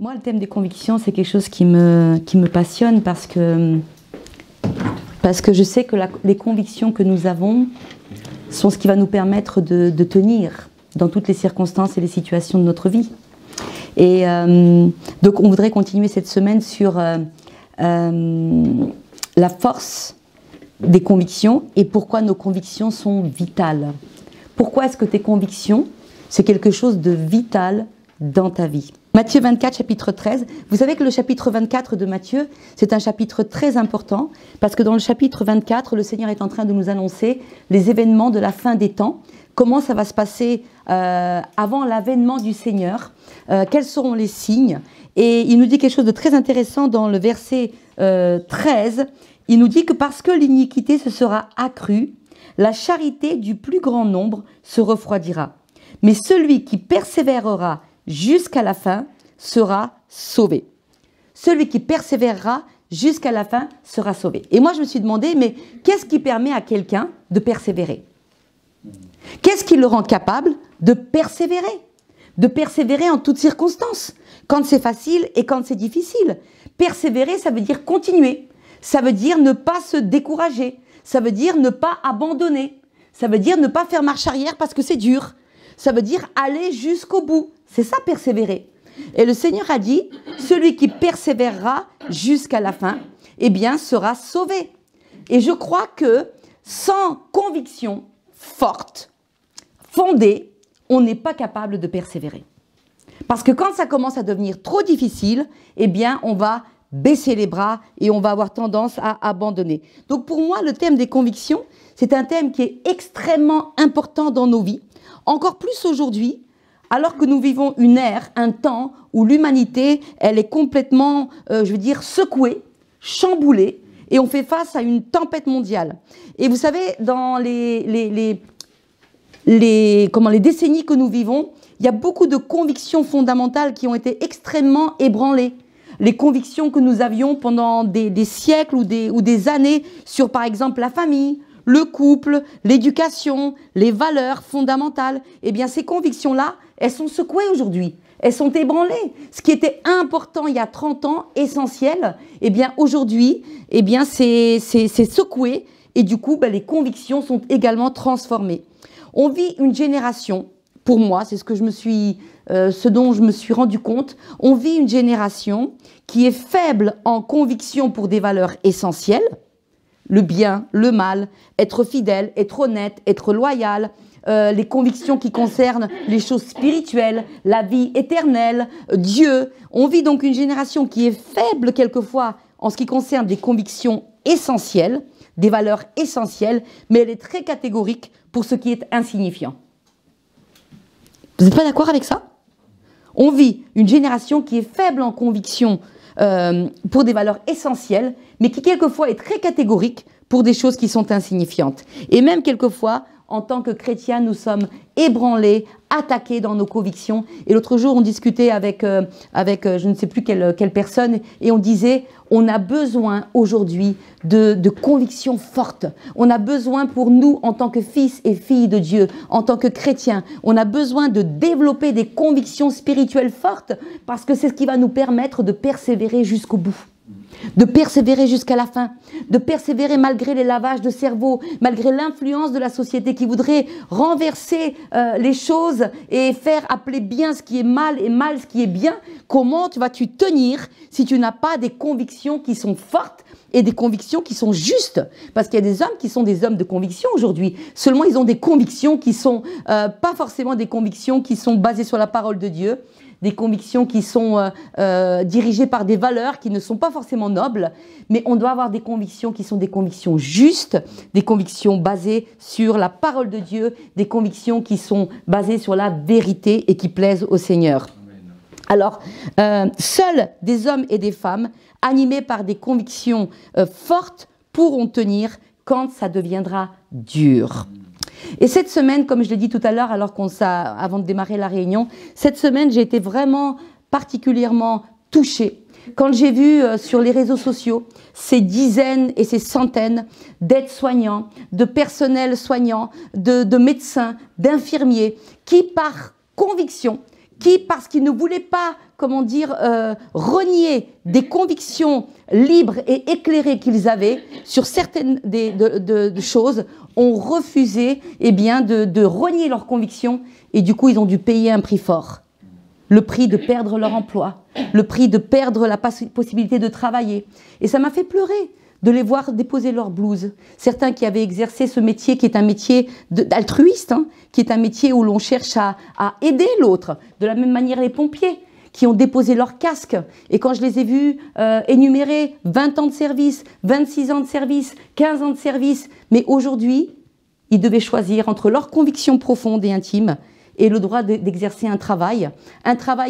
Moi, le thème des convictions, c'est quelque chose qui me passionne parce que je sais que les convictions que nous avons sont ce qui va nous permettre de tenir dans toutes les circonstances et les situations de notre vie. Et donc, on voudrait continuer cette semaine sur la force des convictions et pourquoi nos convictions sont vitales. Pourquoi est-ce que tes convictions, c'est quelque chose de vital dans ta vie? Matthieu 24, chapitre 13. Vous savez que le chapitre 24 de Matthieu, c'est un chapitre très important parce que dans le chapitre 24, le Seigneur est en train de nous annoncer les événements de la fin des temps. Comment ça va se passer avant l'avènement du Seigneur, quels seront les signes. Et il nous dit quelque chose de très intéressant dans le verset 13. Il nous dit que parce que l'iniquité se sera accrue, la charité du plus grand nombre se refroidira. Mais celui qui persévérera jusqu'à la fin sera sauvé. Celui qui persévérera jusqu'à la fin sera sauvé. Et moi, je me suis demandé, mais qu'est-ce qui permet à quelqu'un de persévérer? Qu'est-ce qui le rend capable de persévérer? De persévérer en toutes circonstances, quand c'est facile et quand c'est difficile. Persévérer, ça veut dire continuer. Ça veut dire ne pas se décourager. Ça veut dire ne pas abandonner. Ça veut dire ne pas faire marche arrière parce que c'est dur. Ça veut dire aller jusqu'au bout. C'est ça, persévérer. Et le Seigneur a dit, celui qui persévérera jusqu'à la fin, eh bien, sera sauvé. Et je crois que sans conviction forte, fondée, on n'est pas capable de persévérer. Parce que quand ça commence à devenir trop difficile, eh bien, on va baisser les bras et on va avoir tendance à abandonner. Donc pour moi, le thème des convictions, c'est un thème qui est extrêmement important dans nos vies. Encore plus aujourd'hui, alors que nous vivons une ère, un temps où l'humanité, elle est complètement, secouée, chamboulée, et on fait face à une tempête mondiale. Et vous savez, dans les décennies que nous vivons, il y a beaucoup de convictions fondamentales qui ont été extrêmement ébranlées. Les convictions que nous avions pendant des siècles ou des années sur, par exemple, la famille, le couple, l'éducation, les valeurs fondamentales, eh bien ces convictions-là, elles sont secouées aujourd'hui, elles sont ébranlées. Ce qui était important il y a 30 ans, essentiel, eh bien aujourd'hui, eh bien c'est secoué et du coup, les convictions sont également transformées. On vit une génération, pour moi, c'est ce dont je me suis rendu compte, on vit une génération qui est faible en conviction pour des valeurs essentielles, le bien, le mal, être fidèle, être honnête, être loyal, les convictions qui concernent les choses spirituelles, la vie éternelle, Dieu. On vit donc une génération qui est faible quelquefois en ce qui concerne des convictions essentielles, des valeurs essentielles, mais elle est très catégorique pour ce qui est insignifiant. Vous n'êtes pas d'accord avec ça? On vit une génération qui est faible en conviction pour des valeurs essentielles, mais qui quelquefois est très catégorique pour des choses qui sont insignifiantes. Et même quelquefois, en tant que chrétiens, nous sommes ébranlés, attaqués dans nos convictions. Et l'autre jour, on discutait avec je ne sais plus quelle personne, et on disait, on a besoin aujourd'hui de convictions fortes. On a besoin pour nous, en tant que fils et filles de Dieu, en tant que chrétiens, on a besoin de développer des convictions spirituelles fortes, parce que c'est ce qui va nous permettre de persévérer jusqu'au bout. De persévérer jusqu'à la fin, de persévérer malgré les lavages de cerveau, malgré l'influence de la société qui voudrait renverser les choses et faire appeler bien ce qui est mal et mal ce qui est bien. Comment vas-tu tenir si tu n'as pas des convictions qui sont fortes et des convictions qui sont justes? Parce qu'il y a des hommes qui sont des hommes de conviction aujourd'hui. Seulement, ils ont des convictions qui sont pas forcément des convictions qui sont basées sur la parole de Dieu, des convictions qui sont dirigées par des valeurs qui ne sont pas forcément nobles, mais on doit avoir des convictions qui sont des convictions justes, des convictions basées sur la parole de Dieu, des convictions qui sont basées sur la vérité et qui plaisent au Seigneur. Alors, seuls des hommes et des femmes animés par des convictions fortes pourront tenir quand ça deviendra dur. Et cette semaine, comme je l'ai dit tout à l'heure, avant de démarrer la réunion, cette semaine, j'ai été vraiment particulièrement touchée quand j'ai vu sur les réseaux sociaux ces dizaines et ces centaines d'aides-soignants, de personnels soignants, de médecins, d'infirmiers qui, par conviction, qui, parce qu'ils ne voulaient pas, comment dire, renier des convictions libres et éclairées qu'ils avaient sur certaines de choses, ont refusé eh bien, de renier leurs convictions et du coup ils ont dû payer un prix fort. Le prix de perdre leur emploi, le prix de perdre la possibilité de travailler. Et ça m'a fait pleurer de les voir déposer leur blouse. Certains qui avaient exercé ce métier qui est un métier altruiste, hein, qui est un métier où l'on cherche à aider l'autre. De la même manière les pompiers qui ont déposé leur casque. Et quand je les ai vus énumérer 20 ans de service, 26 ans de service, 15 ans de service, mais aujourd'hui, ils devaient choisir entre leurs convictions profondes et intimes et le droit d'exercer un travail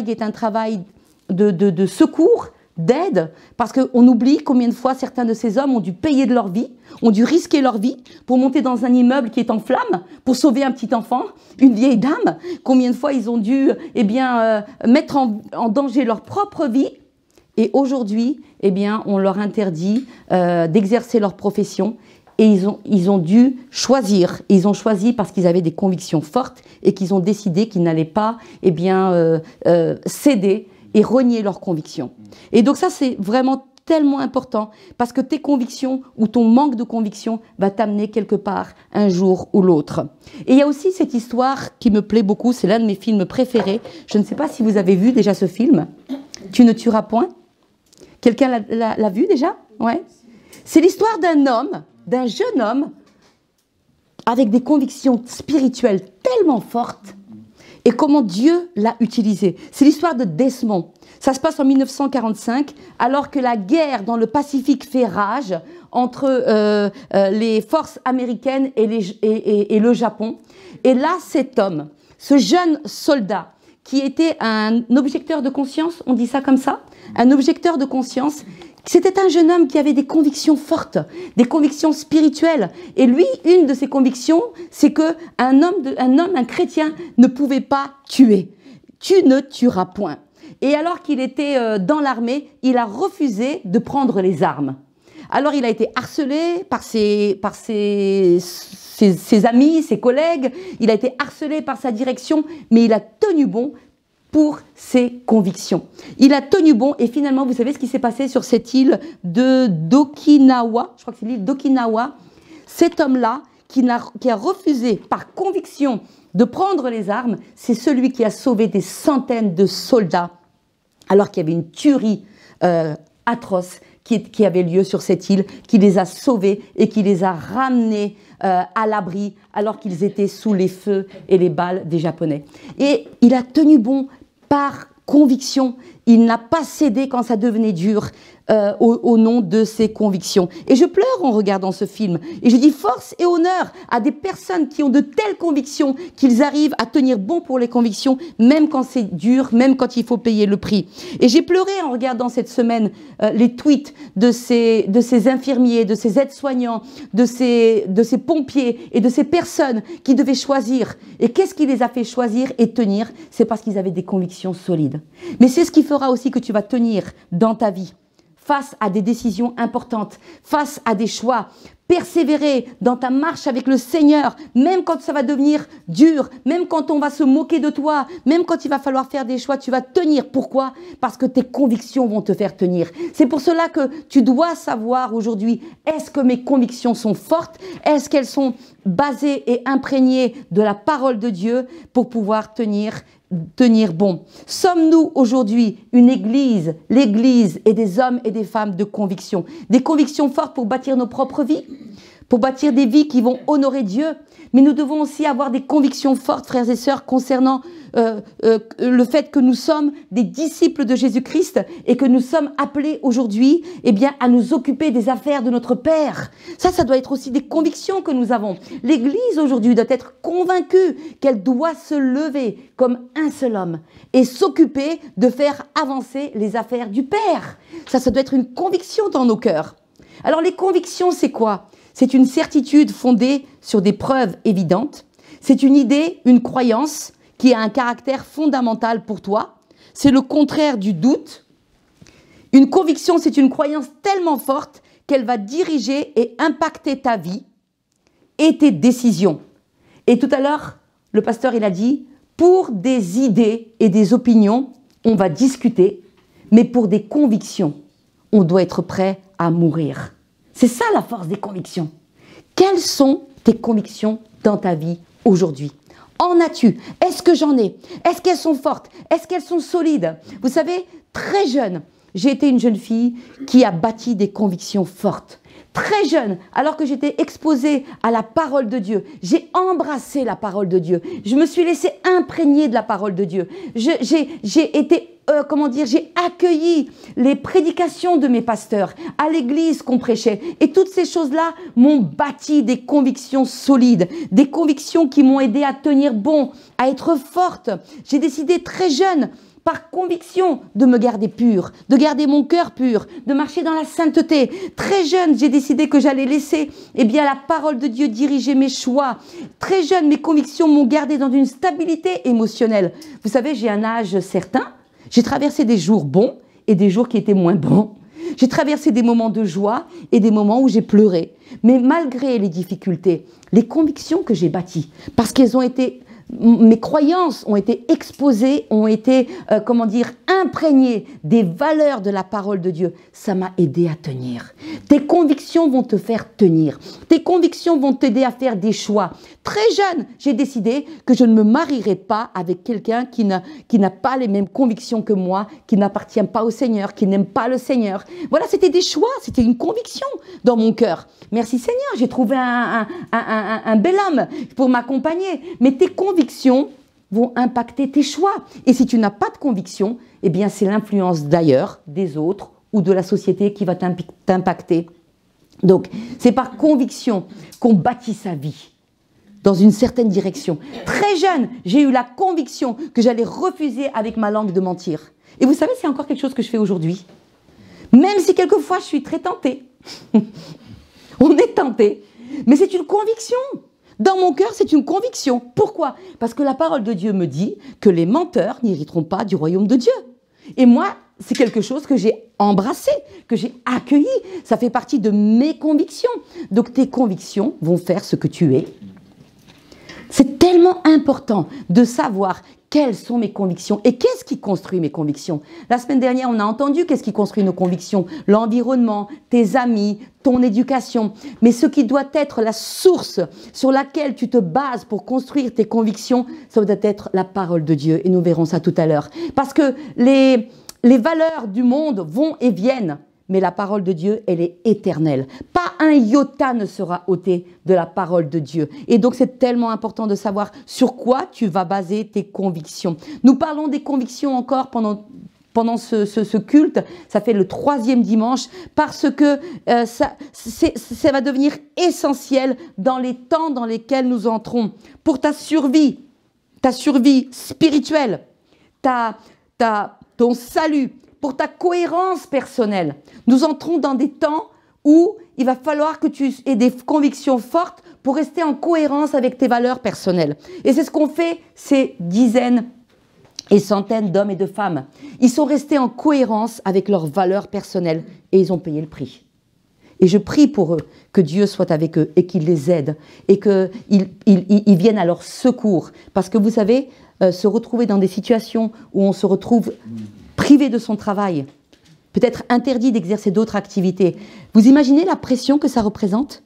qui est un travail de secours, d'aide, parce qu'on oublie combien de fois certains de ces hommes ont dû payer de leur vie, ont dû risquer leur vie pour monter dans un immeuble qui est en flammes, pour sauver un petit enfant, une vieille dame, combien de fois ils ont dû eh bien, mettre en danger leur propre vie, et aujourd'hui, eh bien, on leur interdit d'exercer leur profession, et ils ont dû choisir, et ils ont choisi parce qu'ils avaient des convictions fortes, et qu'ils ont décidé qu'ils n'allaient pas eh bien, céder et renier leurs convictions. Et donc ça, c'est vraiment tellement important, parce que tes convictions ou ton manque de conviction va t'amener quelque part un jour ou l'autre. Et il y a aussi cette histoire qui me plaît beaucoup, c'est l'un de mes films préférés. Je ne sais pas si vous avez vu déjà ce film, Tu ne tueras point. Quelqu'un l'a vu déjà? Ouais. C'est l'histoire d'un homme, d'un jeune homme, avec des convictions spirituelles tellement fortes, et comment Dieu l'a utilisé. C'est l'histoire de Desmond. Ça se passe en 1945, alors que la guerre dans le Pacifique fait rage entre les forces américaines et le Japon. Et là, cet homme, ce jeune soldat, qui était un objecteur de conscience, on dit ça comme ça, un objecteur de conscience, c'était un jeune homme qui avait des convictions fortes, des convictions spirituelles. Et lui, une de ses convictions, c'est un chrétien ne pouvait pas tuer. Tu ne tueras point. Et alors qu'il était dans l'armée, il a refusé de prendre les armes. Alors il a été harcelé par ses amis, ses collègues, il a été harcelé par sa direction, mais il a tenu bon pour ses convictions. Il a tenu bon et finalement, vous savez ce qui s'est passé sur cette île d'Okinawa, je crois que c'est l'île d'Okinawa, cet homme-là qui a refusé par conviction de prendre les armes, c'est celui qui a sauvé des centaines de soldats alors qu'il y avait une tuerie atroce qui avait lieu sur cette île, qui les a sauvés et qui les a ramenés à l'abri alors qu'ils étaient sous les feux et les balles des Japonais. Et il a tenu bon par conviction, il n'a pas cédé quand ça devenait dur au nom de ses convictions. Et je pleure en regardant ce film. Et je dis force et honneur à des personnes qui ont de telles convictions qu'ils arrivent à tenir bon pour les convictions, même quand c'est dur, même quand il faut payer le prix. Et j'ai pleuré en regardant cette semaine les tweets de ces infirmiers, de ces aides-soignants, de ces pompiers et de ces personnes qui devaient choisir. Et qu'est-ce qui les a fait choisir et tenir? C'est parce qu'ils avaient des convictions solides. Mais c'est ce qui fera aussi que tu vas tenir dans ta vie. Face à des décisions importantes, face à des choix, persévérer dans ta marche avec le Seigneur, même quand ça va devenir dur, même quand on va se moquer de toi, même quand il va falloir faire des choix, tu vas tenir. Pourquoi? Parce que tes convictions vont te faire tenir. C'est pour cela que tu dois savoir aujourd'hui, est-ce que mes convictions sont fortes? Est-ce qu'elles sont basées et imprégnées de la parole de Dieu pour pouvoir tenir bon? Sommes-nous aujourd'hui une église? L'église est des hommes et des femmes de conviction. Des convictions fortes pour bâtir nos propres vies, pour bâtir des vies qui vont honorer Dieu. Mais nous devons aussi avoir des convictions fortes, frères et sœurs, concernant le fait que nous sommes des disciples de Jésus-Christ et que nous sommes appelés aujourd'hui eh bien, à nous occuper des affaires de notre Père. Ça doit être aussi des convictions que nous avons. L'Église aujourd'hui doit être convaincue qu'elle doit se lever comme un seul homme et s'occuper de faire avancer les affaires du Père. Ça doit être une conviction dans nos cœurs. Alors les convictions, c'est quoi? C'est une certitude fondée sur des preuves évidentes. C'est une idée, une croyance qui a un caractère fondamental pour toi. C'est le contraire du doute. Une conviction, c'est une croyance tellement forte qu'elle va diriger et impacter ta vie et tes décisions. Et tout à l'heure, le pasteur, il a dit, Pour des idées et des opinions, on va discuter, mais pour des convictions, on doit être prêt à mourir. C'est ça la force des convictions. Quelles sont tes convictions dans ta vie aujourd'hui? En as-tu? Est-ce que j'en ai? Est-ce qu'elles sont fortes? Est-ce qu'elles sont solides? Vous savez, très jeune, j'ai été une jeune fille qui a bâti des convictions fortes. Très jeune, alors que j'étais exposée à la parole de Dieu, j'ai embrassé la parole de Dieu. Je me suis laissée imprégner de la parole de Dieu. J'ai accueilli les prédications de mes pasteurs à l'église qu'on prêchait. Et toutes ces choses-là m'ont bâti des convictions solides, des convictions qui m'ont aidé à tenir bon, à être forte. J'ai décidé très jeune, par conviction, de me garder pure, de garder mon cœur pur, de marcher dans la sainteté. Très jeune, j'ai décidé que j'allais laisser la parole de Dieu diriger mes choix. Très jeune, mes convictions m'ont gardé dans une stabilité émotionnelle. Vous savez, j'ai un âge certain. J'ai traversé des jours bons et des jours qui étaient moins bons. J'ai traversé des moments de joie et des moments où j'ai pleuré. Mais malgré les difficultés, les convictions que j'ai bâties, parce qu'elles ont été... Mes croyances ont été exposées, ont été, imprégnées des valeurs de la parole de Dieu. Ça m'a aidé à tenir. Tes convictions vont te faire tenir. Tes convictions vont t'aider à faire des choix. Très jeune, j'ai décidé que je ne me marierai pas avec quelqu'un qui n'a pas les mêmes convictions que moi, qui n'appartient pas au Seigneur, qui n'aime pas le Seigneur. Voilà, c'était des choix, c'était une conviction dans mon cœur. Merci Seigneur, j'ai trouvé un bel homme pour m'accompagner. Mais tes convictions vont impacter tes choix. Et si tu n'as pas de conviction, eh bien c'est l'influence d'ailleurs, des autres ou de la société qui va t'impacter. Donc, c'est par conviction qu'on bâtit sa vie dans une certaine direction. Très jeune, j'ai eu la conviction que j'allais refuser avec ma langue de mentir. Et vous savez, c'est encore quelque chose que je fais aujourd'hui. Même si quelquefois je suis très tentée. On est tenté, mais c'est une conviction. Dans mon cœur, c'est une conviction. Pourquoi? Parce que la parole de Dieu me dit que les menteurs n'hériteront pas du royaume de Dieu. Et moi, c'est quelque chose que j'ai embrassé, que j'ai accueilli. Ça fait partie de mes convictions. Donc tes convictions vont faire ce que tu es. C'est tellement important de savoir quelles sont mes convictions et qu'est-ce qui construit mes convictions. La semaine dernière, on a entendu qu'est-ce qui construit nos convictions. L'environnement, tes amis, ton éducation. Mais ce qui doit être la source sur laquelle tu te bases pour construire tes convictions, ça doit être la parole de Dieu. Et nous verrons ça tout à l'heure. Parce que les valeurs du monde vont et viennent. Mais la parole de Dieu, elle est éternelle. Pas un iota ne sera ôté de la parole de Dieu. Et donc, c'est tellement important de savoir sur quoi tu vas baser tes convictions. Nous parlons des convictions encore pendant ce culte. Ça fait le 3e dimanche parce que ça va devenir essentiel dans les temps dans lesquels nous entrons. Pour ta survie spirituelle, ton salut, pour ta cohérence personnelle. Nous entrons dans des temps où il va falloir que tu aies des convictions fortes pour rester en cohérence avec tes valeurs personnelles. Et c'est ce qu'ont fait ces dizaines et centaines d'hommes et de femmes. Ils sont restés en cohérence avec leurs valeurs personnelles et ils ont payé le prix. Et je prie pour eux, que Dieu soit avec eux et qu'il les aide et qu'ils viennent à leur secours. Parce que vous savez, se retrouver dans des situations où on se retrouve privé de son travail, peut-être interdit d'exercer d'autres activités. Vous imaginez la pression que ça représente?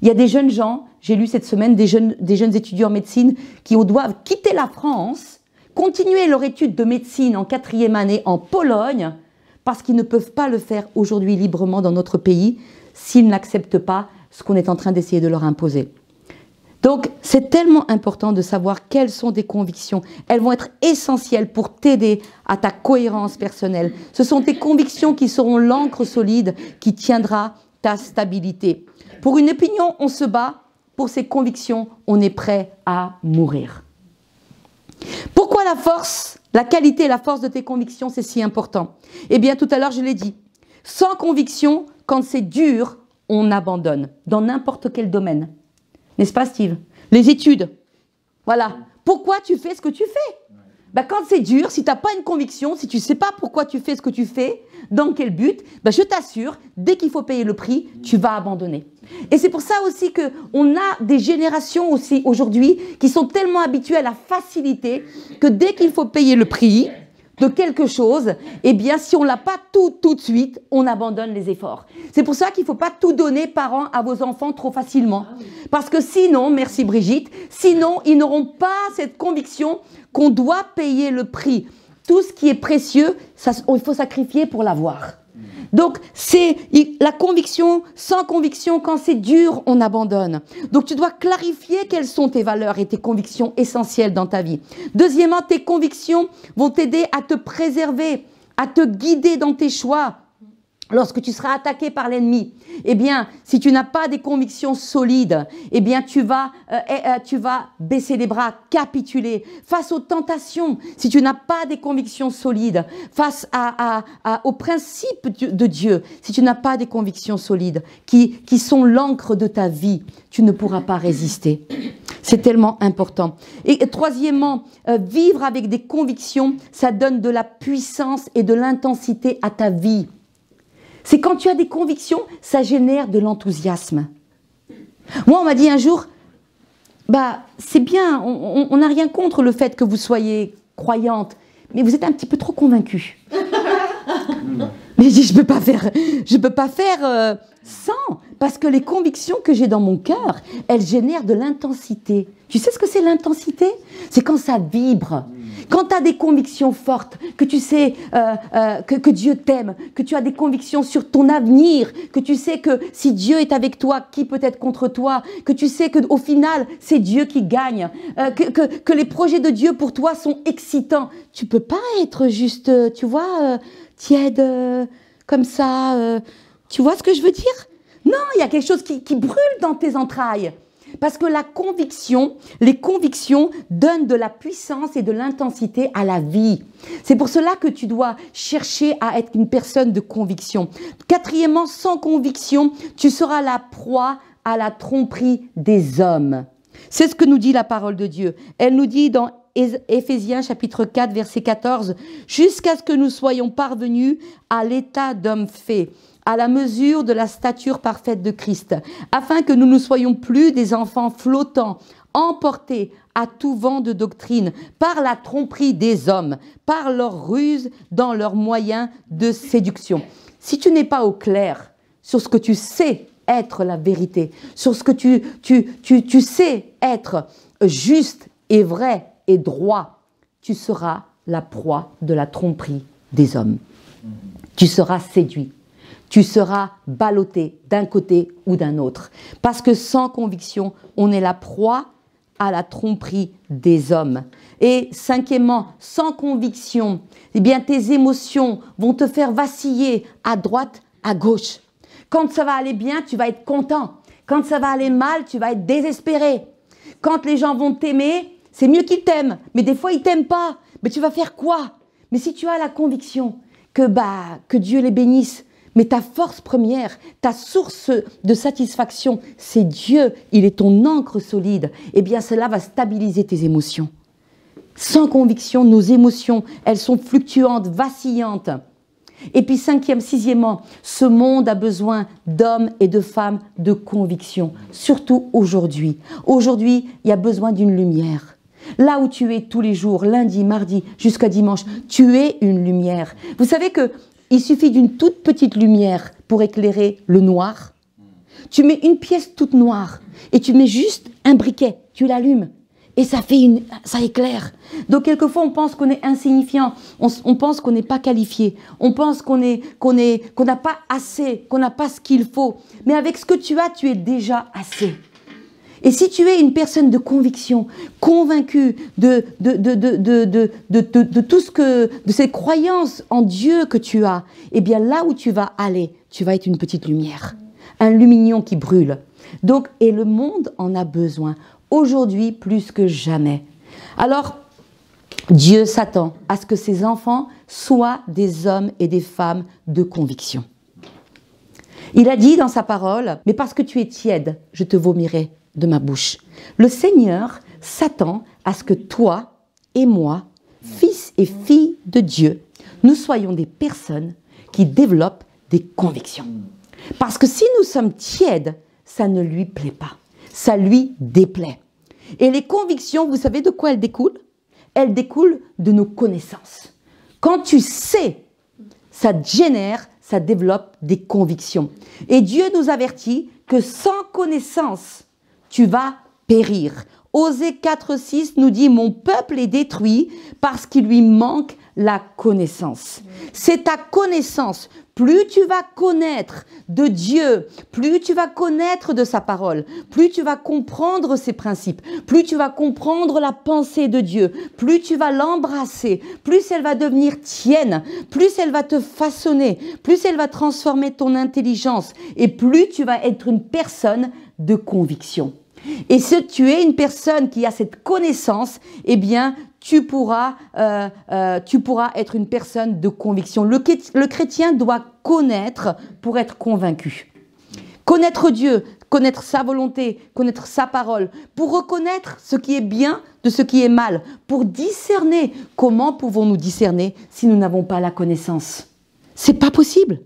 Il y a des jeunes gens, j'ai lu cette semaine, des jeunes étudiants en médecine qui doivent quitter la France, continuer leur étude de médecine en 4e année en Pologne, parce qu'ils ne peuvent pas le faire aujourd'hui librement dans notre pays s'ils n'acceptent pas ce qu'on est en train d'essayer de leur imposer. Donc, c'est tellement important de savoir quelles sont tes convictions. Elles vont être essentielles pour t'aider à ta cohérence personnelle. Ce sont tes convictions qui seront l'encre solide qui tiendra ta stabilité. Pour une opinion, on se bat. Pour ses convictions, on est prêt à mourir. Pourquoi la qualité et la force de tes convictions, c'est si important? Eh bien, tout à l'heure, je l'ai dit. Sans conviction, quand c'est dur, on abandonne. Dans n'importe quel domaine. N'est-ce pas, Steve? Les études. Voilà. Pourquoi tu fais ce que tu fais? bah, quand c'est dur, si tu n'as pas une conviction, si tu ne sais pas pourquoi tu fais ce que tu fais, dans quel but, bah, je t'assure, dès qu'il faut payer le prix, tu vas abandonner. Et c'est pour ça aussi qu'on a des générations aussi aujourd'hui qui sont tellement habituées à la facilité que dès qu'il faut payer le prix de quelque chose, eh bien, si on ne l'a pas tout de suite, on abandonne les efforts. C'est pour ça qu'il ne faut pas tout donner, parents, à vos enfants trop facilement. Parce que sinon, merci Brigitte, sinon, ils n'auront pas cette conviction qu'on doit payer le prix. Tout ce qui est précieux, il faut sacrifier pour l'avoir. Donc, c'est la conviction, sans conviction, quand c'est dur, on abandonne. Donc, tu dois clarifier quelles sont tes valeurs et tes convictions essentielles dans ta vie. Deuxièmement, tes convictions vont t'aider à te préserver, à te guider dans tes choix. Lorsque tu seras attaqué par l'ennemi, eh bien, si tu n'as pas des convictions solides, eh bien, tu vas baisser les bras, capituler face aux tentations. Si tu n'as pas des convictions solides face aux principes de Dieu, si tu n'as pas des convictions solides qui sont l'encre de ta vie, tu ne pourras pas résister. C'est tellement important. Et troisièmement, vivre avec des convictions, ça donne de la puissance et de l'intensité à ta vie. C'est quand tu as des convictions, ça génère de l'enthousiasme. Moi, on m'a dit un jour, bah, c'est bien, on n'a rien contre le fait que vous soyez croyante, mais vous êtes un petit peu trop convaincue. Mais je dis, je peux pas faire sans, parce que les convictions que j'ai dans mon cœur, elles génèrent de l'intensité. Tu sais ce que c'est l'intensité? C'est quand ça vibre. Quand tu as des convictions fortes, que tu sais que Dieu t'aime, que tu as des convictions sur ton avenir, que tu sais que si Dieu est avec toi, qui peut être contre toi, que tu sais qu'au final, c'est Dieu qui gagne, que les projets de Dieu pour toi sont excitants. Tu peux pas être juste, tu vois, tiède, comme ça. Tu vois ce que je veux dire? Non, il y a quelque chose qui brûle dans tes entrailles. Parce que les convictions donnent de la puissance et de l'intensité à la vie. C'est pour cela que tu dois chercher à être une personne de conviction. Quatrièmement, sans conviction, tu seras la proie à la tromperie des hommes. C'est ce que nous dit la parole de Dieu. Elle nous dit dans Éphésiens chapitre 4, verset 14, « Jusqu'à ce que nous soyons parvenus à l'état d'homme fait, à la mesure de la stature parfaite de Christ, afin que nous ne soyons plus des enfants flottants, emportés à tout vent de doctrine, par la tromperie des hommes, par leur ruse dans leurs moyens de séduction. » Si tu n'es pas au clair sur ce que tu sais être la vérité, sur ce que tu sais être juste et vrai et droit, tu seras la proie de la tromperie des hommes. Tu seras séduit. Tu seras ballotté d'un côté ou d'un autre. Parce que sans conviction, on est la proie à la tromperie des hommes. Et cinquièmement, sans conviction, eh bien tes émotions vont te faire vaciller à droite, à gauche. Quand ça va aller bien, tu vas être content. Quand ça va aller mal, tu vas être désespéré. Quand les gens vont t'aimer, c'est mieux qu'ils t'aiment. Mais des fois, ils t'aiment pas. Mais tu vas faire quoi? Mais si tu as la conviction que Dieu les bénisse, mais ta force première, ta source de satisfaction, c'est Dieu, il est ton ancre solide, eh bien cela va stabiliser tes émotions. Sans conviction, nos émotions, elles sont fluctuantes, vacillantes. Et puis sixièmement, ce monde a besoin d'hommes et de femmes de conviction, surtout aujourd'hui. Aujourd'hui, il y a besoin d'une lumière. Là où tu es tous les jours, lundi, mardi, jusqu'à dimanche, tu es une lumière. Vous savez que il suffit d'une toute petite lumière pour éclairer le noir. Tu mets une pièce toute noire et tu mets juste un briquet, tu l'allumes et ça éclaire. Donc quelquefois on pense qu'on est insignifiant, on pense qu'on n'est pas qualifié, on pense qu'on n'a pas assez, qu'on n'a pas ce qu'il faut. Mais avec ce que tu as, tu es déjà assez. Et si tu es une personne de conviction, convaincue de tout de ces croyances en Dieu que tu as, eh bien là où tu vas aller, tu vas être une petite lumière, un lumignon qui brûle. Donc, et le monde en a besoin, aujourd'hui plus que jamais. Alors, Dieu s'attend à ce que ses enfants soient des hommes et des femmes de conviction. Il a dit dans sa parole, « Mais parce que tu es tiède, je te vomirai de ma bouche. » Le Seigneur s'attend à ce que toi et moi, fils fils et filles de Dieu, nous soyons des personnes qui développent des convictions. Parce que si nous sommes tièdes, ça ne lui plaît pas, ça lui déplaît. Et les convictions, vous savez de quoi elles découlent? Elles découlent de nos connaissances. Quand tu sais, ça génère, ça développe des convictions. Et Dieu nous avertit que sans connaissance, tu vas périr. Osée 4,6 nous dit « Mon peuple est détruit parce qu'il lui manque la connaissance. » C'est ta connaissance. Plus tu vas connaître de Dieu, plus tu vas connaître de sa parole, plus tu vas comprendre ses principes, plus tu vas comprendre la pensée de Dieu, plus tu vas l'embrasser, plus elle va devenir tienne, plus elle va te façonner, plus elle va transformer ton intelligence et plus tu vas être une personne de conviction. Et si tu es une personne qui a cette connaissance, eh bien, tu pourras être une personne de conviction. Le chrétien doit connaître pour être convaincu. Connaître Dieu, connaître sa volonté, connaître sa parole, pour reconnaître ce qui est bien de ce qui est mal, pour discerner. Comment pouvons-nous discerner si nous n'avons pas la connaissance? C'est pas possible.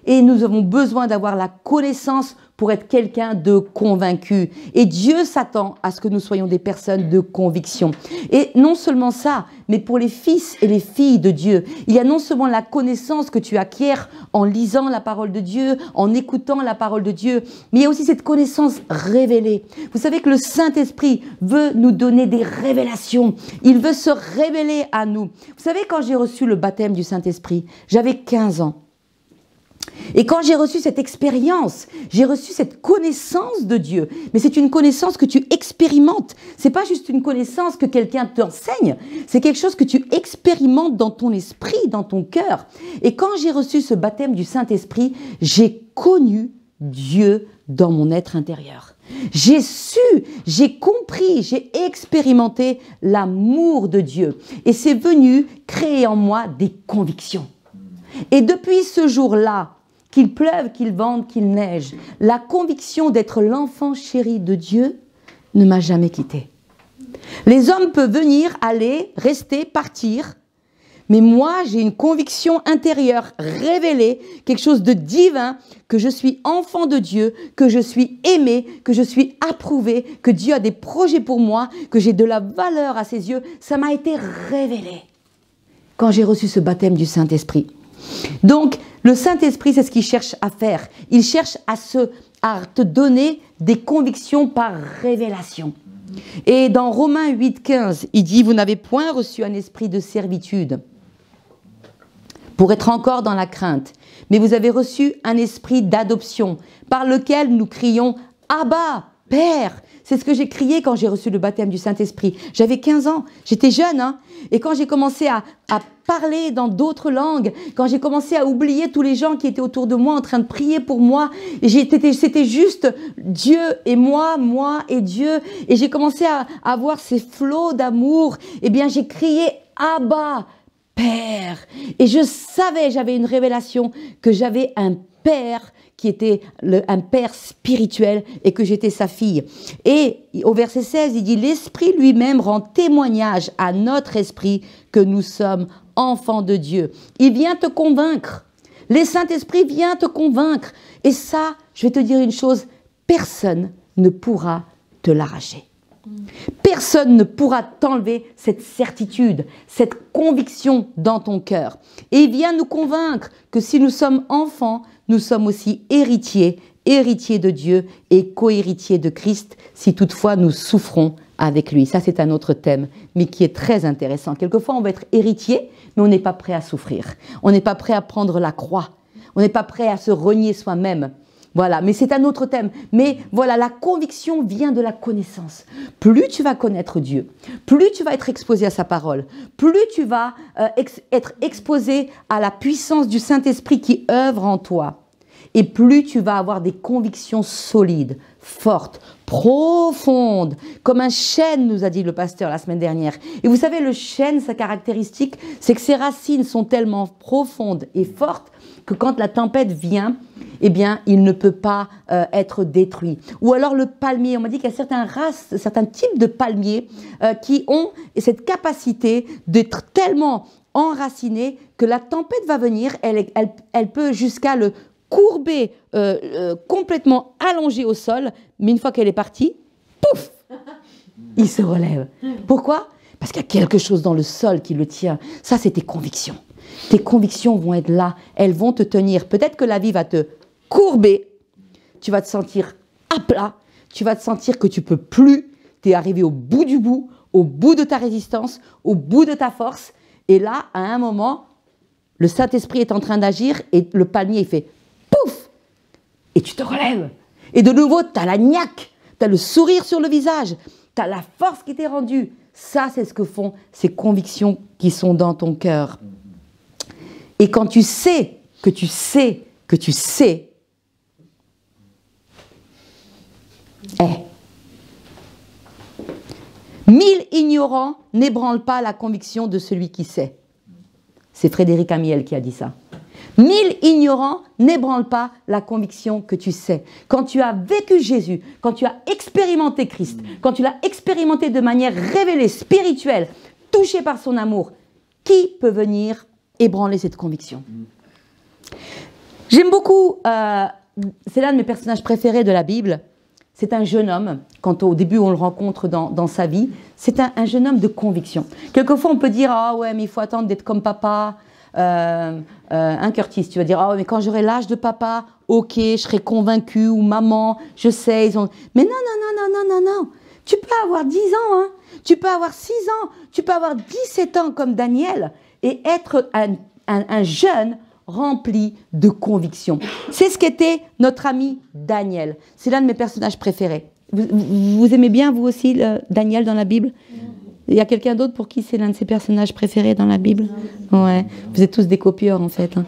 Et nous avons besoin d'avoir la connaissance pour être quelqu'un de convaincu. Et Dieu s'attend à ce que nous soyons des personnes de conviction. Et non seulement ça, mais pour les fils et les filles de Dieu, il y a non seulement la connaissance que tu acquiers en lisant la parole de Dieu, en écoutant la parole de Dieu, mais il y a aussi cette connaissance révélée. Vous savez que le Saint-Esprit veut nous donner des révélations. Il veut se révéler à nous. Vous savez, quand j'ai reçu le baptême du Saint-Esprit, j'avais 15 ans. Et quand j'ai reçu cette expérience, j'ai reçu cette connaissance de Dieu. Mais c'est une connaissance que tu expérimentes. C'est pas juste une connaissance que quelqu'un t'enseigne. C'est quelque chose que tu expérimentes dans ton esprit, dans ton cœur. Et quand j'ai reçu ce baptême du Saint-Esprit, j'ai connu Dieu dans mon être intérieur. J'ai su, j'ai compris, j'ai expérimenté l'amour de Dieu. Et c'est venu créer en moi des convictions. Et depuis ce jour-là, qu'il pleuve, qu'il vente, qu'il neige, la conviction d'être l'enfant chéri de Dieu ne m'a jamais quitté. Les hommes peuvent venir, aller, rester, partir, mais moi j'ai une conviction intérieure révélée, quelque chose de divin, que je suis enfant de Dieu, que je suis aimé, que je suis approuvé, que Dieu a des projets pour moi, que j'ai de la valeur à ses yeux. Ça m'a été révélé quand j'ai reçu ce baptême du Saint-Esprit. Donc, le Saint-Esprit, c'est ce qu'il cherche à faire. Il cherche à te donner des convictions par révélation. Et dans Romains 8,15, il dit « Vous n'avez point reçu un esprit de servitude pour être encore dans la crainte, mais vous avez reçu un esprit d'adoption par lequel nous crions « Abba, Père !» C'est ce que j'ai crié quand j'ai reçu le baptême du Saint-Esprit. J'avais 15 ans, j'étais jeune, hein, et quand j'ai commencé à parler dans d'autres langues, quand j'ai commencé à oublier tous les gens qui étaient autour de moi en train de prier pour moi, c'était juste Dieu et moi et Dieu, et j'ai commencé à avoir ces flots d'amour, eh bien j'ai crié « Abba, Père !» Et je savais, j'avais une révélation que j'avais un Père qui était un père spirituel et que j'étais sa fille. Et au verset 16, il dit « L'Esprit lui-même rend témoignage à notre esprit que nous sommes enfants de Dieu. » Il vient te convaincre. Le Saint-Esprit vient te convaincre. Et ça, je vais te dire une chose, personne ne pourra te l'arracher. Personne ne pourra t'enlever cette certitude, cette conviction dans ton cœur. Et il vient nous convaincre que si nous sommes enfants, nous sommes aussi héritiers de Dieu et co-héritiers de Christ, si toutefois nous souffrons avec lui. Ça, c'est un autre thème, mais qui est très intéressant. Quelquefois, on va être héritier, mais on n'est pas prêt à souffrir. On n'est pas prêt à prendre la croix. On n'est pas prêt à se renier soi-même. Voilà, mais c'est un autre thème. Mais voilà, la conviction vient de la connaissance. Plus tu vas connaître Dieu, plus tu vas être exposé à sa parole, plus tu vas être exposé à la puissance du Saint-Esprit qui œuvre en toi, et plus tu vas avoir des convictions solides, forte, profonde, comme un chêne, nous a dit le pasteur la semaine dernière. Et vous savez, le chêne, sa caractéristique, c'est que ses racines sont tellement profondes et fortes que quand la tempête vient, eh bien, il ne peut pas être détruit. Ou alors le palmier, on m'a dit qu'il y a certains types de palmiers qui ont cette capacité d'être tellement enracinés que la tempête va venir, elle peut jusqu'à le courber, complètement allongé au sol, mais une fois qu'elle est partie, pouf, il se relève. Pourquoi? Parce qu'il y a quelque chose dans le sol qui le tient. Ça, c'est tes convictions. Tes convictions vont être là, elles vont te tenir. Peut-être que la vie va te courber, tu vas te sentir à plat, tu vas te sentir que tu peux plus, tu es arrivé au bout du bout, au bout de ta résistance, au bout de ta force. Et là, à un moment, le Saint-Esprit est en train d'agir et le palmier, il fait pouf, et tu te relèves. Et de nouveau, tu as la niaque, tu as le sourire sur le visage, tu as la force qui t'est rendue. Ça, c'est ce que font ces convictions qui sont dans ton cœur. Et quand tu sais que tu sais que tu sais, 1000 ignorants n'ébranlent pas la conviction de celui qui sait. C'est Frédéric Amiel qui a dit ça. 1000 ignorants n'ébranlent pas la conviction que tu sais. Quand tu as vécu Jésus, quand tu as expérimenté Christ, quand tu l'as expérimenté de manière révélée, spirituelle, touché par son amour, qui peut venir ébranler cette conviction? J'aime beaucoup, c'est l'un de mes personnages préférés de la Bible. C'est un jeune homme, quand au début on le rencontre dans sa vie, c'est un jeune homme de conviction. Quelquefois on peut dire « Ah ouais, mais il faut attendre d'être comme papa ». Un Curtis, tu vas dire « Ah ouais, mais quand j'aurai l'âge de papa, ok, je serai convaincu » ou « Maman, je sais, ils ont... » Mais non. Tu peux avoir 10 ans, hein. Tu peux avoir 6 ans, tu peux avoir 17 ans comme Daniel et être un jeune rempli de conviction. C'est ce qu'était notre ami Daniel. C'est l'un de mes personnages préférés. Vous aimez bien, vous aussi, Daniel dans la Bible? Il y a quelqu'un d'autre pour qui c'est l'un de ses personnages préférés dans la Bible? Ouais. Vous êtes tous des copieurs, en fait. Hein.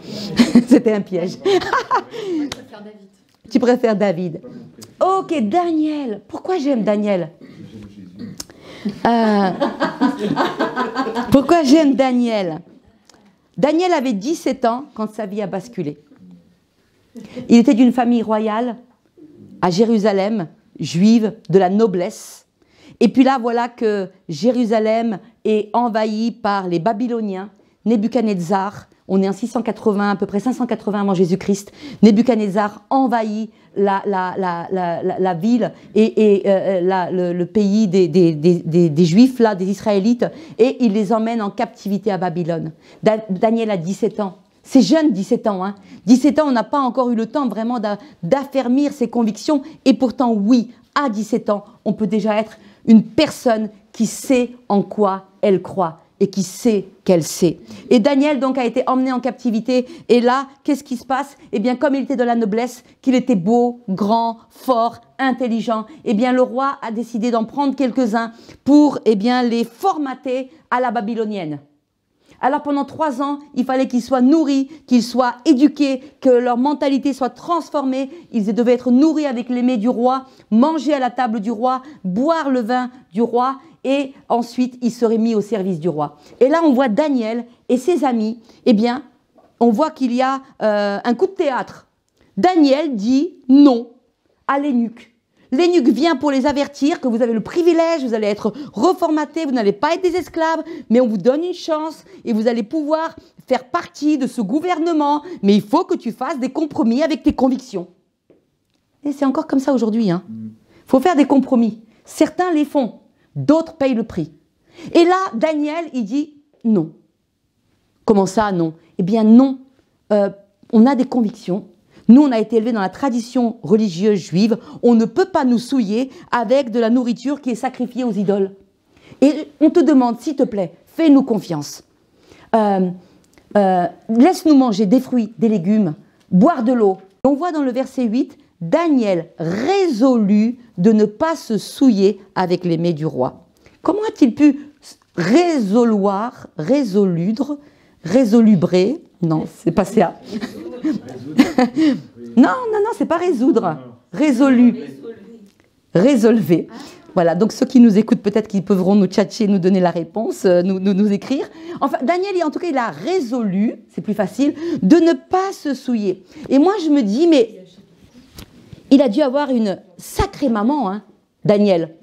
C'était un piège. Tu préfères David? Ok, Daniel. Pourquoi j'aime Daniel? Pourquoi j'aime Daniel? Daniel avait 17 ans quand sa vie a basculé. Il était d'une famille royale à Jérusalem, juive, de la noblesse. Et puis là, voilà que Jérusalem est envahie par les Babyloniens, Nebuchadnezzar. On est en 680, à peu près 580 avant Jésus-Christ. Nebuchadnezzar envahit la ville et le pays des Juifs, là, des Israélites, et il les emmène en captivité à Babylone. Daniel a 17 ans. C'est jeune, 17 ans. Hein. 17 ans, on n'a pas encore eu le temps vraiment d'affermir ses convictions. Et pourtant, oui, à 17 ans, on peut déjà être une personne qui sait en quoi elle croit et qui sait qu'elle sait. Et Daniel donc a été emmené en captivité. Et là, qu'est-ce qui se passe? Eh bien, comme il était de la noblesse, qu'il était beau, grand, fort, intelligent, eh bien, le roi a décidé d'en prendre quelques-uns pour, eh bien, les formater à la babylonienne. Alors pendant 3 ans, il fallait qu'ils soient nourris, qu'ils soient éduqués, que leur mentalité soit transformée. Ils devaient être nourris avec les mets du roi, manger à la table du roi, boire le vin du roi et ensuite ils seraient mis au service du roi. Et là on voit Daniel et ses amis, eh bien on voit qu'il y a un coup de théâtre. Daniel dit non à l'eunuque. L'eunuque vient pour les avertir que vous avez le privilège, vous allez être reformatés, vous n'allez pas être des esclaves, mais on vous donne une chance et vous allez pouvoir faire partie de ce gouvernement, mais il faut que tu fasses des compromis avec tes convictions. Et c'est encore comme ça aujourd'hui. Hein. Faut faire des compromis. Certains les font, d'autres payent le prix. Et là, Daniel, il dit non. Comment ça, non? Eh bien non, on a des convictions. Nous, on a été élevés dans la tradition religieuse juive. On ne peut pas nous souiller avec de la nourriture qui est sacrifiée aux idoles. Et on te demande, s'il te plaît, fais-nous confiance. Laisse-nous manger des fruits, des légumes, boire de l'eau. On voit dans le verset 8, Daniel résolu de ne pas se souiller avec les mets du roi. Comment a-t-il pu résolubrer? Non, c'est pas ça. Non, c'est pas résoudre. Résolu. résolvez. Voilà, donc ceux qui nous écoutent, peut-être qu'ils pourront nous tchatcher, nous donner la réponse, nous écrire. Enfin, Daniel, en tout cas, il a résolu, c'est plus facile, de ne pas se souiller. Et moi, je me dis, mais il a dû avoir une sacrée maman, hein, Daniel.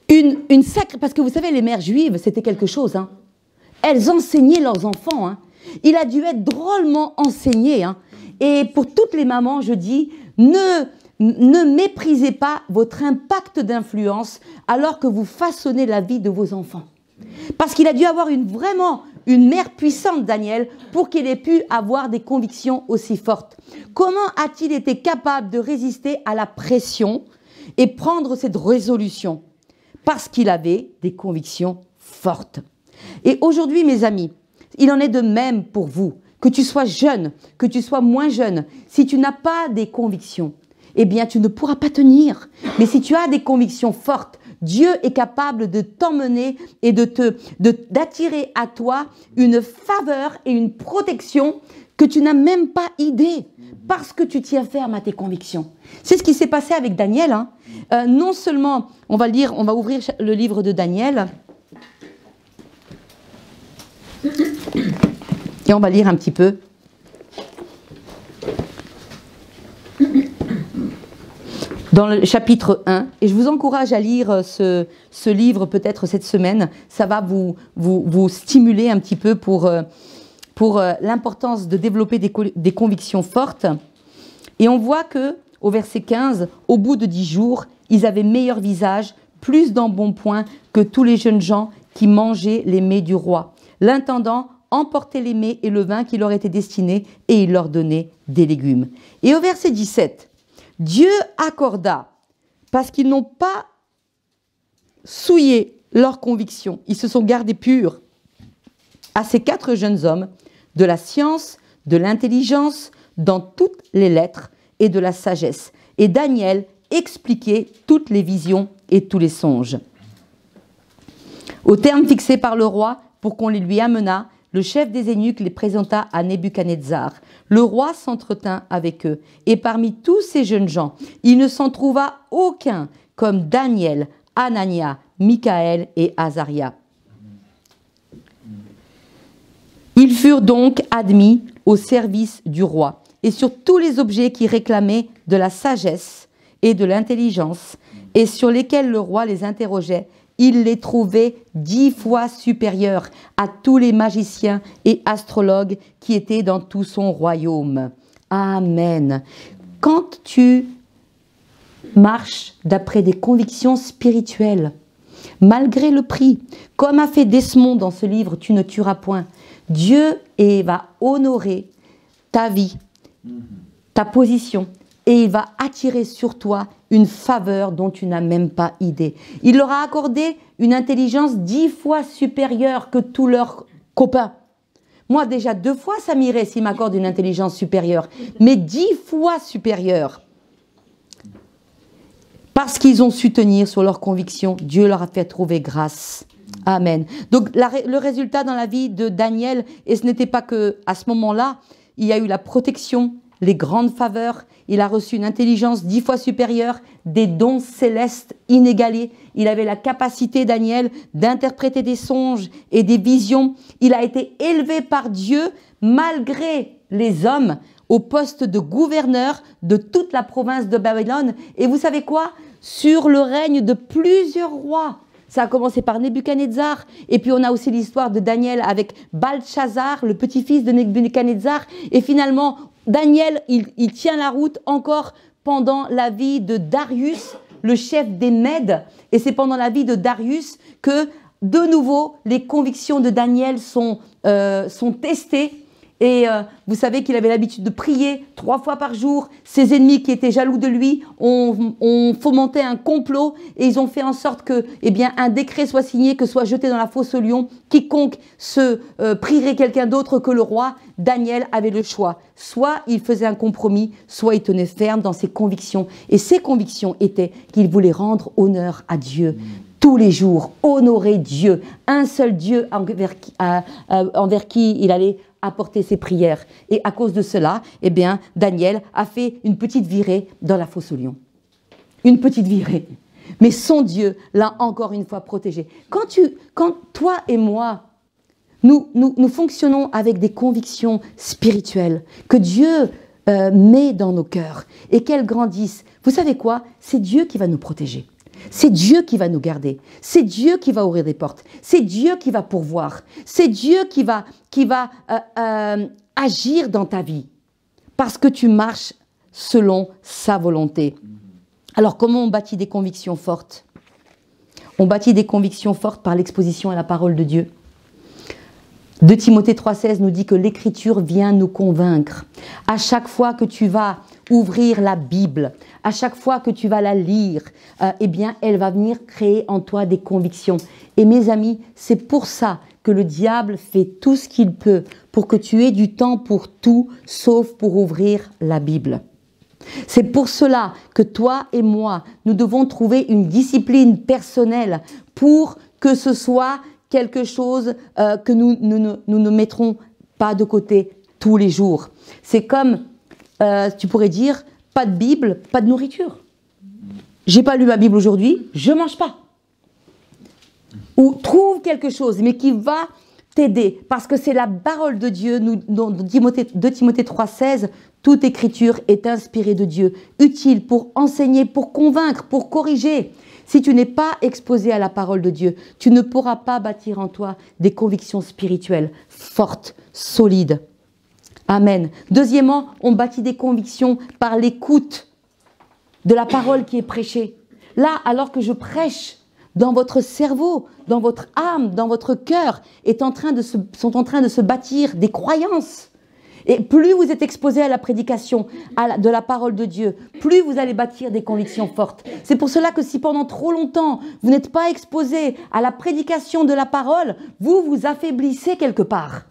Une sacrée... Parce que vous savez, les mères juives, c'était quelque chose. Hein. Elles enseignaient leurs enfants. Hein. Il a dû être drôlement enseigné. Hein. Et pour toutes les mamans, je dis, ne méprisez pas votre impact d'influence alors que vous façonnez la vie de vos enfants. Parce qu'il a dû avoir vraiment une mère puissante, Daniel, pour qu'il ait pu avoir des convictions aussi fortes. Comment a-t-il été capable de résister à la pression et prendre cette résolution? Parce qu'il avait des convictions fortes. Et aujourd'hui, mes amis, il en est de même pour vous. Que tu sois jeune, que tu sois moins jeune, si tu n'as pas des convictions, eh bien, tu ne pourras pas tenir. Mais si tu as des convictions fortes, Dieu est capable de t'emmener et d'attirer à toi une faveur et une protection que tu n'as même pas idée, parce que tu tiens ferme à tes convictions. C'est ce qui s'est passé avec Daniel. Hein. Non seulement, on va ouvrir le livre de Daniel, et on va lire un petit peu. Dans le chapitre 1, et je vous encourage à lire ce livre peut-être cette semaine, ça va vous stimuler un petit peu pour l'importance de développer des convictions fortes. Et on voit que au verset 15, au bout de 10 jours, ils avaient meilleur visage, plus d'embonpoint que tous les jeunes gens qui mangeaient les mets du roi. L'intendant emportait les mets et le vin qui leur étaient destinés, et il leur donnait des légumes. Et au verset 17, Dieu accorda, parce qu'ils n'ont pas souillé leurs convictions, ils se sont gardés purs, à ces 4 jeunes hommes, de la science, de l'intelligence, dans toutes les lettres et de la sagesse. Et Daniel expliquait toutes les visions et tous les songes. Au terme fixé par le roi, pour qu'on les lui amenât, le chef des eunuques les présenta à Nebuchadnezzar. Le roi s'entretint avec eux, et parmi tous ces jeunes gens, il ne s'en trouva aucun comme Daniel, Anania, Michaël et Azaria. Ils furent donc admis au service du roi, et sur tous les objets qui réclamaient de la sagesse et de l'intelligence, et sur lesquels le roi les interrogeait, il les trouvait 10 fois supérieurs à tous les magiciens et astrologues qui étaient dans tout son royaume. Amen. Quand tu marches d'après des convictions spirituelles, malgré le prix, comme a fait Desmond dans ce livre « Tu ne tueras point », Dieu va honorer ta vie, ta position, et il va attirer sur toi une faveur dont tu n'as même pas idée. Il leur a accordé une intelligence 10 fois supérieure que tous leurs copains. Moi, déjà 2 fois, ça m'irait s'il m'accorde une intelligence supérieure, mais 10 fois supérieure. Parce qu'ils ont su tenir sur leurs convictions, Dieu leur a fait trouver grâce. Amen. Donc, le résultat dans la vie de Daniel, et ce n'était pas que à ce moment-là, il y a eu la protection, les grandes faveurs, il a reçu une intelligence 10 fois supérieure, des dons célestes inégalés. Il avait la capacité, Daniel, d'interpréter des songes et des visions. Il a été élevé par Dieu, malgré les hommes, au poste de gouverneur de toute la province de Babylone. Et vous savez quoi? Sur le règne de plusieurs rois. Ça a commencé par Nebuchadnezzar, et puis on a aussi l'histoire de Daniel avec Balthazar, le petit-fils de Nebuchadnezzar, et finalement, Daniel, il tient la route encore pendant la vie de Darius, le chef des Mèdes, et c'est pendant la vie de Darius que, de nouveau, les convictions de Daniel sont testées. Et vous savez qu'il avait l'habitude de prier 3 fois par jour. Ses ennemis qui étaient jaloux de lui ont fomenté un complot et ils ont fait en sorte que, un décret soit signé, que soit jeté dans la fosse aux lions. Quiconque se prierait quelqu'un d'autre que le roi, Daniel avait le choix. Soit il faisait un compromis, soit il tenait ferme dans ses convictions. Et ses convictions étaient qu'il voulait rendre honneur à Dieu. Tous les jours, honorer Dieu, un seul Dieu envers qui il allait apporter ses prières. Et à cause de cela, Daniel a fait une petite virée dans la fosse aux lions. une petite virée. Mais son Dieu l'a encore une fois protégé. Quand toi et moi, nous fonctionnons avec des convictions spirituelles que Dieu met dans nos cœurs et qu'elles grandissent, vous savez quoi? C'est Dieu qui va nous protéger. C'est Dieu qui va nous garder. C'est Dieu qui va ouvrir des portes. C'est Dieu qui va pourvoir. C'est Dieu qui va agir dans ta vie parce que tu marches selon sa volonté. Alors, comment on bâtit des convictions fortes? On bâtit des convictions fortes par l'exposition à la parole de Dieu. 2 Timothée 3,16 nous dit que l'Écriture vient nous convaincre. À chaque fois que tu vas ouvrir la Bible, à chaque fois que tu vas la lire, eh bien, elle va venir créer en toi des convictions. Et mes amis, c'est pour ça que le diable fait tout ce qu'il peut pour que tu aies du temps pour tout, sauf pour ouvrir la Bible. C'est pour cela que toi et moi, nous devons trouver une discipline personnelle pour que ce soit quelque chose que nous ne mettrons pas de côté tous les jours. C'est comme, tu pourrais dire, pas de Bible, pas de nourriture. J'ai pas lu ma Bible aujourd'hui, je mange pas. Ou trouve quelque chose, mais qui va t'aider, parce que c'est la parole de Dieu. 2 Timothée 3,16, toute écriture est inspirée de Dieu, utile pour enseigner, pour convaincre, pour corriger. Si tu n'es pas exposé à la parole de Dieu, tu ne pourras pas bâtir en toi des convictions spirituelles fortes, solides. Amen. Deuxièmement, on bâtit des convictions par l'écoute de la parole qui est prêchée. Là, alors que je prêche, dans votre cerveau, dans votre âme, dans votre cœur, sont en train de se bâtir des croyances. Et plus vous êtes exposé à la prédication de la parole de Dieu, plus vous allez bâtir des convictions fortes. C'est pour cela que si pendant trop longtemps, vous n'êtes pas exposé à la prédication de la parole, vous vous affaiblissez quelque part.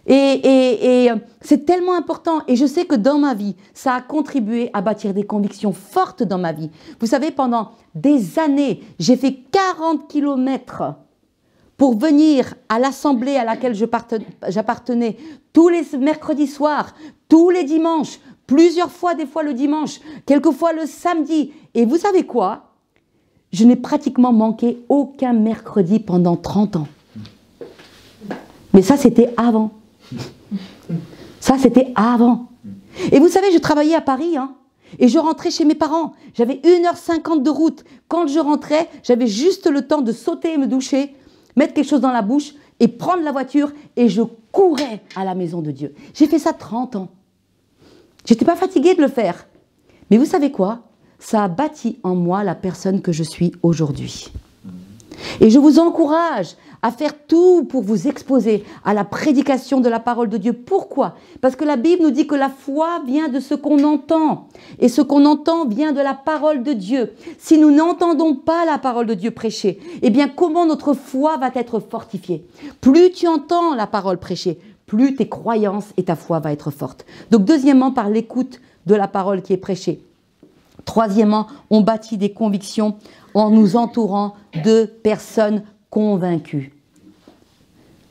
Et c'est tellement important. Et je sais que dans ma vie, ça a contribué à bâtir des convictions fortes dans ma vie. Vous savez, pendant des années, j'ai fait 40 kilomètres pour venir à l'assemblée à laquelle j'appartenais tous les mercredis soirs, tous les dimanches, plusieurs fois, des fois le dimanche, quelquefois le samedi. Et vous savez quoi? Je n'ai pratiquement manqué aucun mercredi pendant 30 ans. Mais ça, c'était avant. Ça, c'était avant. Et vous savez, je travaillais à Paris, hein, et je rentrais chez mes parents. J'avais 1h50 de route. Quand je rentrais, j'avais juste le temps de sauter et me doucher, mettre quelque chose dans la bouche et prendre la voiture et je courais à la maison de Dieu. J'ai fait ça 30 ans. Je n'étais pas fatiguée de le faire. Mais vous savez quoi? Ça a bâti en moi la personne que je suis aujourd'hui. Et je vous encourage à faire tout pour vous exposer à la prédication de la parole de Dieu. Pourquoi? Parce que la Bible nous dit que la foi vient de ce qu'on entend. Et ce qu'on entend vient de la parole de Dieu. Si nous n'entendons pas la parole de Dieu prêchée, eh bien comment notre foi va être fortifiée? Plus tu entends la parole prêchée, plus tes croyances et ta foi va être forte. Donc deuxièmement, par l'écoute de la parole qui est prêchée. Troisièmement, on bâtit des convictions en nous entourant de personnes convaincus.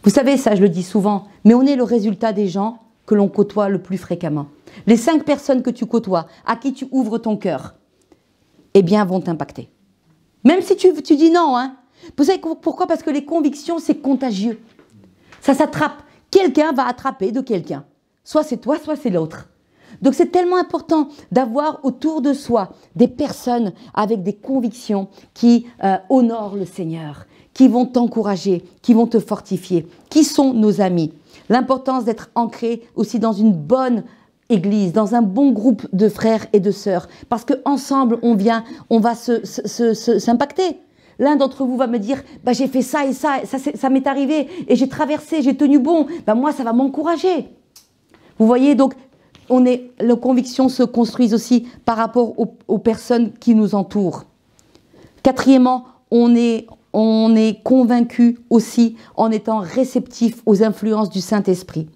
Vous savez, ça je le dis souvent, mais on est le résultat des gens que l'on côtoie le plus fréquemment. Les 5 personnes que tu côtoies, à qui tu ouvres ton cœur, eh bien vont t'impacter. Même si tu dis non, hein. Vous savez pourquoi? Parce que les convictions, c'est contagieux. Ça s'attrape. Quelqu'un va attraper de quelqu'un. Soit c'est toi, soit c'est l'autre. Donc c'est tellement important d'avoir autour de soi des personnes avec des convictions qui honorent le Seigneur, qui vont t'encourager, qui vont te fortifier, qui sont nos amis. L'importance d'être ancré aussi dans une bonne église, dans un bon groupe de frères et de sœurs, parce qu'ensemble on va s'impacter. L'un d'entre vous va me dire, bah, j'ai fait ça et ça m'est arrivé, et j'ai traversé, j'ai tenu bon, bah, moi ça va m'encourager. Vous voyez, donc les convictions se construisent aussi par rapport aux personnes qui nous entourent. Quatrièmement, on est convaincu aussi en étant réceptif aux influences du Saint-Esprit.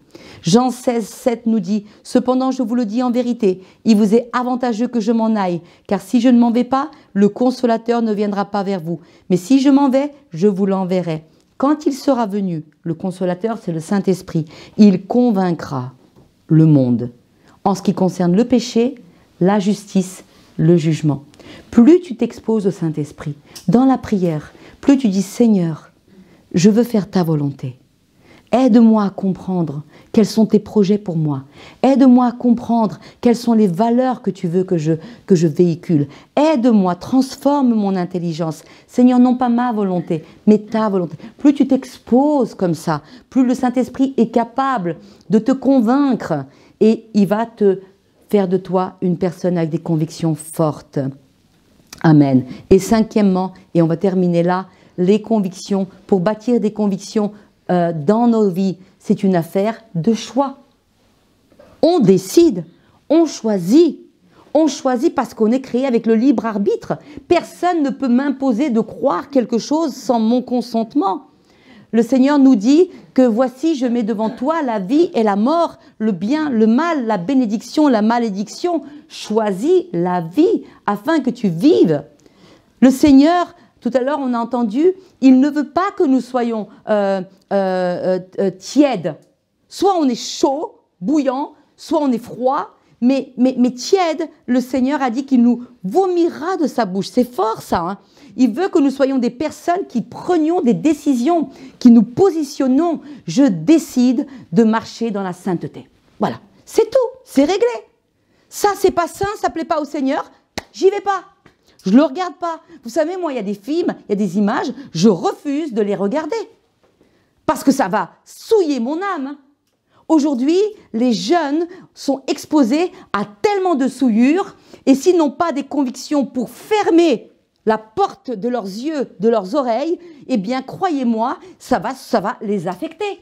Jean 16,7 nous dit « Cependant, je vous le dis en vérité, il vous est avantageux que je m'en aille, car si je ne m'en vais pas, le Consolateur ne viendra pas vers vous. Mais si je m'en vais, je vous l'enverrai. Quand il sera venu, le Consolateur, c'est le Saint-Esprit, il convaincra le monde en ce qui concerne le péché, la justice, le jugement. » Plus tu t'exposes au Saint-Esprit, dans la prière, plus tu dis « Seigneur, je veux faire ta volonté. Aide-moi à comprendre quels sont tes projets pour moi. Aide-moi à comprendre quelles sont les valeurs que tu veux que je véhicule. Aide-moi, transforme mon intelligence. Seigneur, non pas ma volonté, mais ta volonté. » Plus tu t'exposes comme ça, plus le Saint-Esprit est capable de te convaincre et il va te faire de toi une personne avec des convictions fortes. Amen. Et cinquièmement, et on va terminer là, les convictions. Pour bâtir des convictions dans nos vies, c'est une affaire de choix. On décide, on choisit parce qu'on est créé avec le libre arbitre. Personne ne peut m'imposer de croire quelque chose sans mon consentement. Le Seigneur nous dit que voici, je mets devant toi la vie et la mort, le bien, le mal, la bénédiction, la malédiction. Choisis la vie afin que tu vives. Le Seigneur, tout à l'heure on a entendu, il ne veut pas que nous soyons tièdes. Soit on est chaud, bouillant, soit on est froid, mais tiède, le Seigneur a dit qu'il nous vomira de sa bouche. C'est fort ça, hein. Il veut que nous soyons des personnes qui prenions des décisions, qui nous positionnons. Je décide de marcher dans la sainteté. Voilà, c'est tout, c'est réglé. Ça, c'est pas sain, ça plaît pas au Seigneur, j'y vais pas. Je le regarde pas. Vous savez, moi, il y a des films, il y a des images, je refuse de les regarder. Parce que ça va souiller mon âme. Aujourd'hui, les jeunes sont exposés à tellement de souillures, et s'ils n'ont pas des convictions pour fermer la porte de leurs yeux, de leurs oreilles, eh bien, croyez-moi, ça va les affecter.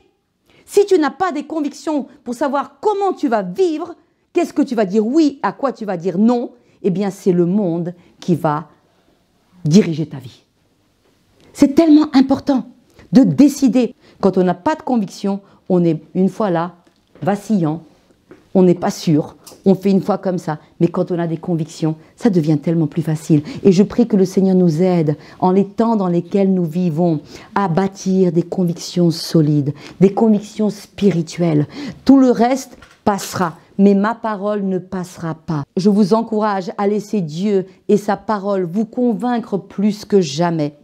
Si tu n'as pas des convictions pour savoir comment tu vas vivre, qu'est-ce que tu vas dire oui, à quoi tu vas dire non, eh bien, c'est le monde qui va diriger ta vie. C'est tellement important de décider. Quand on n'a pas de conviction, on est une fois là, vacillant, on n'est pas sûr, on fait une fois comme ça. Mais quand on a des convictions, ça devient tellement plus facile. Et je prie que le Seigneur nous aide, en les temps dans lesquels nous vivons, à bâtir des convictions solides, des convictions spirituelles. Tout le reste passera, mais ma parole ne passera pas. Je vous encourage à laisser Dieu et sa parole vous convaincre plus que jamais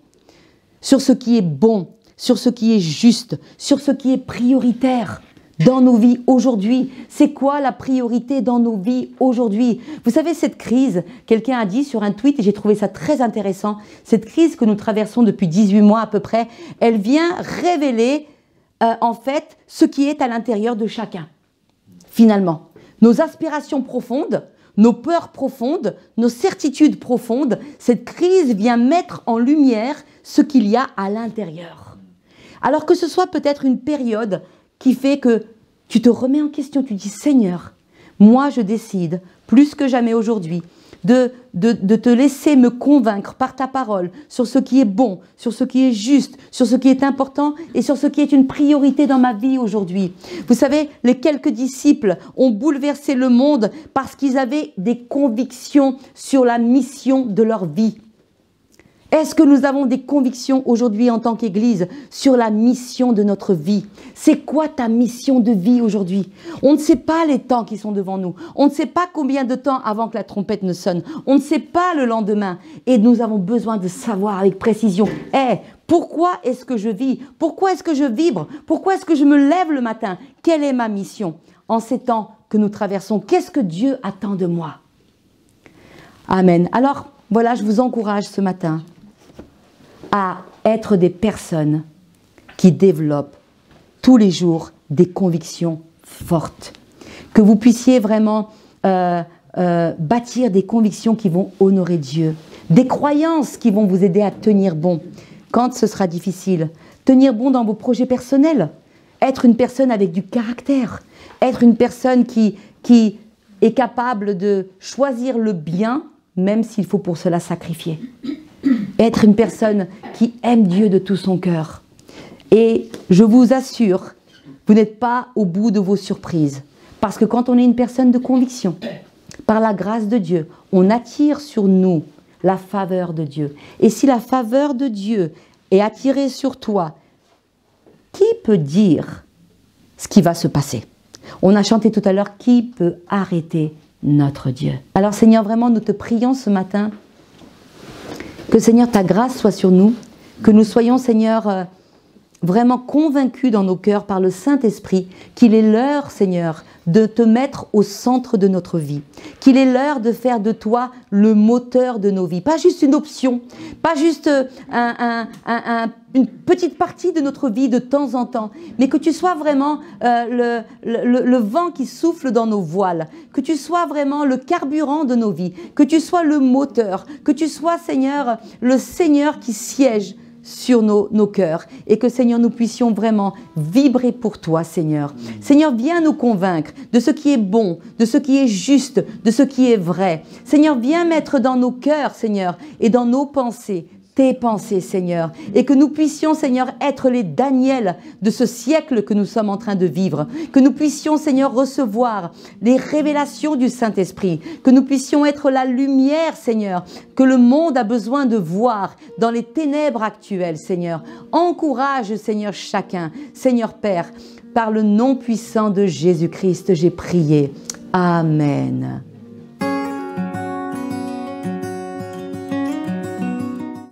sur ce qui est bon, sur ce qui est juste, sur ce qui est prioritaire dans nos vies aujourd'hui. C'est quoi la priorité dans nos vies aujourd'hui? Vous savez, cette crise, quelqu'un a dit sur un tweet, et j'ai trouvé ça très intéressant, cette crise que nous traversons depuis 18 mois à peu près, elle vient révéler en fait ce qui est à l'intérieur de chacun, finalement. Nos aspirations profondes, nos peurs profondes, nos certitudes profondes, cette crise vient mettre en lumière ce qu'il y a à l'intérieur. Alors que ce soit peut-être une période qui fait que tu te remets en question, tu dis « Seigneur, moi je décide, plus que jamais aujourd'hui, de te laisser me convaincre par ta parole sur ce qui est bon, sur ce qui est juste, sur ce qui est important et sur ce qui est une priorité dans ma vie aujourd'hui. » Vous savez, les quelques disciples ont bouleversé le monde parce qu'ils avaient des convictions sur la mission de leur vie. Est-ce que nous avons des convictions aujourd'hui en tant qu'Église sur la mission de notre vie? C'est quoi ta mission de vie aujourd'hui? On ne sait pas les temps qui sont devant nous. On ne sait pas combien de temps avant que la trompette ne sonne. On ne sait pas le lendemain. Et nous avons besoin de savoir avec précision. Pourquoi est-ce que je vis? Pourquoi est-ce que je vibre? Pourquoi est-ce que je me lève le matin? Quelle est ma mission? En ces temps que nous traversons, qu'est-ce que Dieu attend de moi? Amen. Alors, voilà, je vous encourage ce matin à être des personnes qui développent tous les jours des convictions fortes. Que vous puissiez vraiment bâtir des convictions qui vont honorer Dieu. Des croyances qui vont vous aider à tenir bon quand ce sera difficile. Tenir bon dans vos projets personnels. Être une personne avec du caractère. Être une personne qui est capable de choisir le bien, même s'il faut pour cela sacrifier. Être une personne qui aime Dieu de tout son cœur. Et je vous assure, vous n'êtes pas au bout de vos surprises. Parce que quand on est une personne de conviction, par la grâce de Dieu, on attire sur nous la faveur de Dieu. Et si la faveur de Dieu est attirée sur toi, qui peut dire ce qui va se passer? On a chanté tout à l'heure, qui peut arrêter notre Dieu? Alors Seigneur, vraiment, nous te prions ce matin Que Seigneur, ta grâce soit sur nous, que nous soyons, Seigneur, vraiment convaincus dans nos cœurs par le Saint-Esprit qu'il est l'heure, Seigneur, de te mettre au centre de notre vie, qu'il est l'heure de faire de toi le moteur de nos vies, pas juste une option, pas juste une petite partie de notre vie de temps en temps, mais que tu sois vraiment le vent qui souffle dans nos voiles, que tu sois vraiment le carburant de nos vies, que tu sois le moteur, que tu sois, Seigneur, le Seigneur qui siège sur nos cœurs et que, Seigneur, nous puissions vraiment vibrer pour toi, Seigneur. Seigneur, viens nous convaincre de ce qui est bon, de ce qui est juste, de ce qui est vrai. Seigneur, viens mettre dans nos cœurs, Seigneur, et dans nos pensées, tes pensées, Seigneur, et que nous puissions, Seigneur, être les Daniel de ce siècle que nous sommes en train de vivre, que nous puissions, Seigneur, recevoir les révélations du Saint-Esprit, que nous puissions être la lumière, Seigneur, que le monde a besoin de voir dans les ténèbres actuelles, Seigneur. Encourage, Seigneur, chacun. Seigneur Père, par le nom puissant de Jésus-Christ, j'ai prié. Amen.